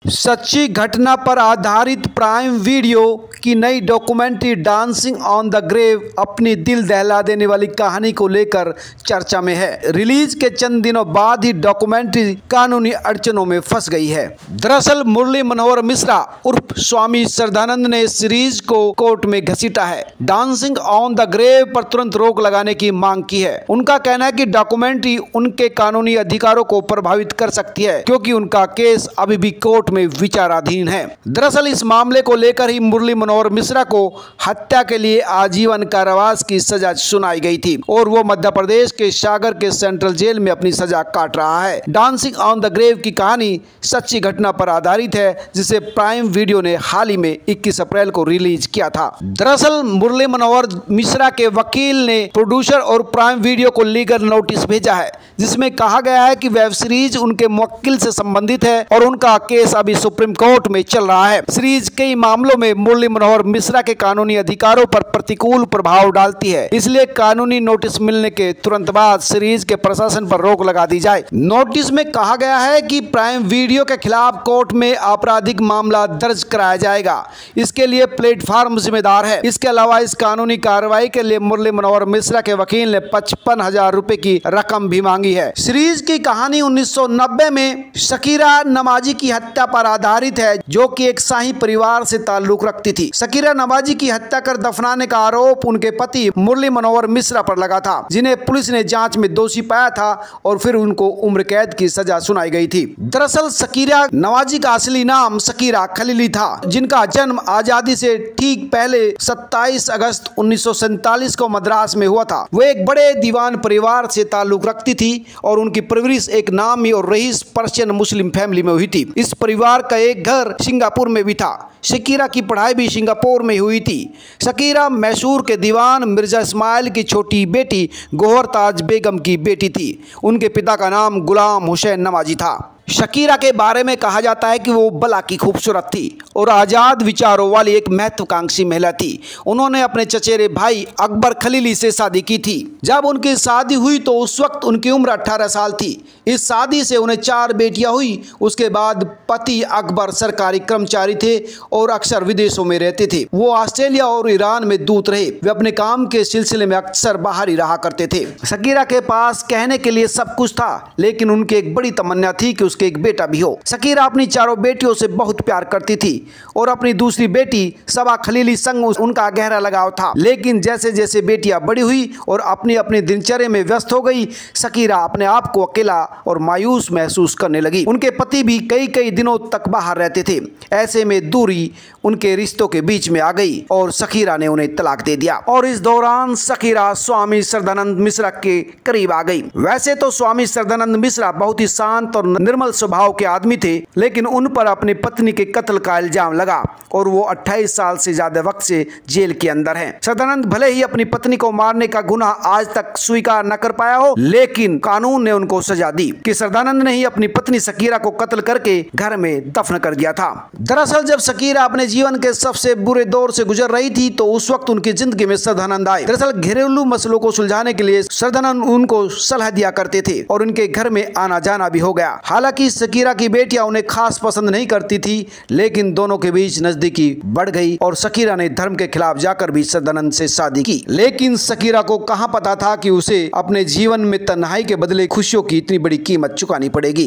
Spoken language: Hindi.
सच्ची घटना पर आधारित प्राइम वीडियो की नई documentary dancing on the grave अपनी दिल दहला देने वाली कहानी को लेकर चर्चा में है। रिलीज के चंद दिनों बाद ही डॉक्यूमेंट्री कानूनी अड़चनों में फंस गई है। दरअसल मुरली मनोहर मिश्रा उर्फ स्वामी श्रद्धानंद ने इस सीरीज को कोर्ट में घसीटा है। डांसिंग ऑन द ग्रेव पर तुरंत रोक लगाने की मांग की है। उनका कहना है कि डॉक्यूमेंट्री उनके कानूनी अधिकारों को प्रभावित कर सकती है, क्योंकि उनका केस अभी भी कोर्ट में विचाराधीन है। दरअसल इस मामले को लेकर ही मुरली मनोहर मिश्रा को हत्या के लिए आजीवन कारावास की सजा सुनाई गई थी और वो मध्य प्रदेश के सागर के सेंट्रल जेल में अपनी सजा काट रहा है। डांसिंग ऑन द ग्रेव की कहानी सच्ची घटना पर आधारित है, जिसे प्राइम वीडियो ने हाल ही में 21 अप्रैल को रिलीज किया था। दरअसल मुरली मनोहर मिश्रा के वकील ने प्रोड्यूसर और प्राइम वीडियो को लीगल नोटिस भेजा है, जिसमें कहा गया है कि वेब सीरीज उनके मुवक्किल से संबंधित है और उनका केस अभी सुप्रीम कोर्ट में चल रहा है। सीरीज कई मामलों में मुरली मनोहर मिश्रा के कानूनी अधिकारों पर प्रतिकूल प्रभाव डालती है, इसलिए कानूनी नोटिस मिलने के तुरंत बाद सीरीज के प्रशासन पर रोक लगा दी जाए। नोटिस में कहा गया है कि प्राइम वीडियो के खिलाफ कोर्ट में आपराधिक मामला दर्ज कराया जाएगा। इसके लिए प्लेटफॉर्म जिम्मेदार है। इसके अलावा इस कानूनी कार्रवाई के लिए मुरली मनोहर मिश्रा के वकील ने 55,000 रुपए की रकम भी मांगी है। सीरीज की कहानी 1990 में शकीरा नमाजी की हत्या पर आधारित है, जो कि एक शाही परिवार से ताल्लुक रखती थी। शकीरा नमाजी की हत्या कर दफनाने का आरोप उनके पति मुरली मनोहर मिश्रा पर लगा था, जिन्हें पुलिस ने जांच में दोषी पाया था और फिर उनको उम्र कैद की सजा सुनाई गई थी। दरअसल शकीरा नवाजी का असली नाम शकीरा खलीली था, जिनका जन्म आजादी से ठीक पहले 27 अगस्त 1947 को मद्रास में हुआ था। वो एक बड़े दीवान परिवार से ताल्लुक रखती थी और उनकी परवरिश एक नामी और रईस पर्शियन मुस्लिम फैमिली में हुई थी। इस परिवार का एक घर सिंगापुर में भी था। शकीरा की पढ़ाई भी सिंगापुर में हुई थी। शकीरा मैसूर के दीवान मिर्जा इस्माइल की छोटी बेटी गोहर ताज बेगम की बेटी थी। उनके पिता का नाम गुलाम हुसैन नवाजी था। शकीरा के बारे में कहा जाता है कि वो बला की खूबसूरत थी और आज़ाद विचारों वाली एक महत्वाकांक्षी महिला थी। उन्होंने अपने चचेरे भाई अकबर खलीली से शादी की थी। जब उनकी शादी हुई तो उस वक्त उनकी उम्र 18 साल थी। इस शादी से उन्हें 4 बेटियां हुई। उसके बाद पति अकबर सरकारी कर्मचारी थे और अक्सर विदेशों में रहते थे। वो ऑस्ट्रेलिया और ईरान में दूत रहे। वे अपने काम के सिलसिले में अक्सर बाहर ही रहा करते थे। शकीरा के पास कहने के लिए सब कुछ था, लेकिन उनकी एक बड़ी तमन्ना थी कि उसके एक बेटा भी हो। शकीरा अपनी 4 बेटियों से बहुत प्यार करती थी और अपनी दूसरी बेटी सबा खलीली संग उनका गहरा लगाव था। लेकिन जैसे जैसे बेटियां बड़ी हुई और अपनी अपनी दिनचर्या में व्यस्त हो गई, शकीरा अपने आप को अकेला और मायूस महसूस करने लगी। उनके पति भी कई कई दिनों तक बाहर रहते थे। ऐसे में दूरी उनके रिश्तों के बीच में आ गई और शकीरा ने उन्हें तलाक दे दिया। और इस दौरान शकीरा स्वामी श्रद्धानंद मिश्रा के करीब आ गई। वैसे तो स्वामी श्रद्धानंद मिश्रा बहुत ही शांत और निर्मल स्वभाव के आदमी थे, लेकिन उन पर अपनी पत्नी के कत्ल का इल्जाम लगा और वो 28 साल से ज्यादा वक्त से जेल के अंदर हैं। श्रद्धानंद भले ही अपनी पत्नी को मारने का गुनाह आज तक स्वीकार न कर पाया हो, लेकिन कानून ने उनको सजा दी कि श्रद्धानंद ने ही अपनी पत्नी शकीरा को कत्ल करके घर में दफन कर दिया था। दरअसल जब शकीरा अपने जीवन के सबसे बुरे दौर से गुजर रही थी तो उस वक्त उनकी जिंदगी में श्रद्धानंद आए। दरअसल घरेलू मसलों को सुलझाने के लिए श्रद्धानंद उनको सलाह दिया करते थे और उनके घर में आना जाना भी हो गया। हालांकि शकीरा की बेटियां उन्हें खास पसंद नहीं करती थी, लेकिन दोनों के बीच नजदीकी बढ़ गई और शकीरा ने धर्म के खिलाफ जाकर भी श्रद्धानंद से शादी की। लेकिन शकीरा को कहां पता था कि उसे अपने जीवन में तन्हाई के बदले खुशियों की इतनी बड़ी कीमत चुकानी पड़ेगी।